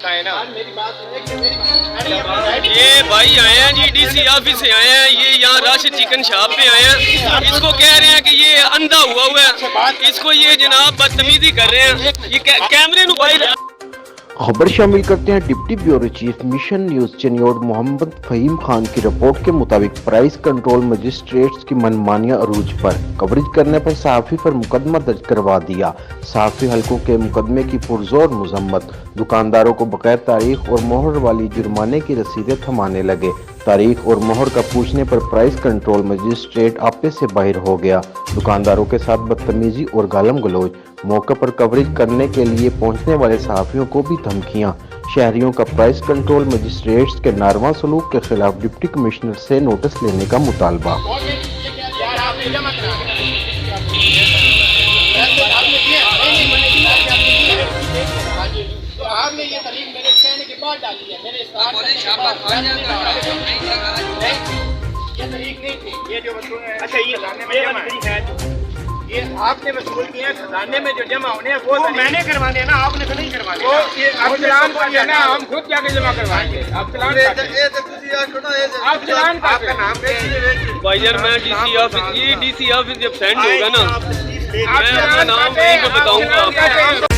ये भाई आए हैं जी डीसी ऑफिस से आए हैं, ये यहाँ राशिद चिकन शॉप पे आए हैं। इसको कह रहे हैं कि ये अंधा हुआ है, इसको ये जनाब बदतमीजी कर रहे हैं, ये कैमरे नु भाई। खबर शामिल करते हैं deputy bureau chief mission news Chiniot Mohammad Faheem Khan की रिपोर्ट के मुताबिक प्राइस कंट्रोल मजिस्ट्रेट्स की मनमानियां अरूज पर कवरेज करने पर सहाफ़ी पर मुकदमा दर्ज करवा दिया। सहाफ़ी हल्कों के मुकदमे की पुरजोर मजम्मत, दुकानदारों को बगैर तारीख और मोहर वाली जुर्माने की रसीदें थमाने लगे। तारीख और मोहर का पूछने पर प्राइस कंट्रोल मजिस्ट्रेट आपे से बाहर हो गया। दुकानदारों के साथ बदतमीजी और गालम गलोच, मौके पर कवरेज करने के लिए पहुंचने वाले सहाफियों को भी धमकियां। शहरियों का प्राइस कंट्रोल मजिस्ट्रेट्स के नारवा सलूक के खिलाफ डिप्टी कमिश्नर से नोटिस लेने का मुतालबा। आपने ये तारीख मेरे कहने के बाद डाली है, मेरे ये तारीख नहीं थी, ये जो अच्छा ये खजाने में जमा है, ये आपने वसूल किया खजाने में जो जमा होने हैं वो मैंने करवाने ना, आपने तो नहीं करवाने। वो ये आप चलान करिए ना, हम खुद जाके जमा करवाएंगे। आप चलान आप चलान आपका नाम भाई यार मैं डीसी ऑफिस, ये डीसी ऑफिस जब सेंड होगा ना मैं अपना नाम वहीं पे बताऊंगा आपको।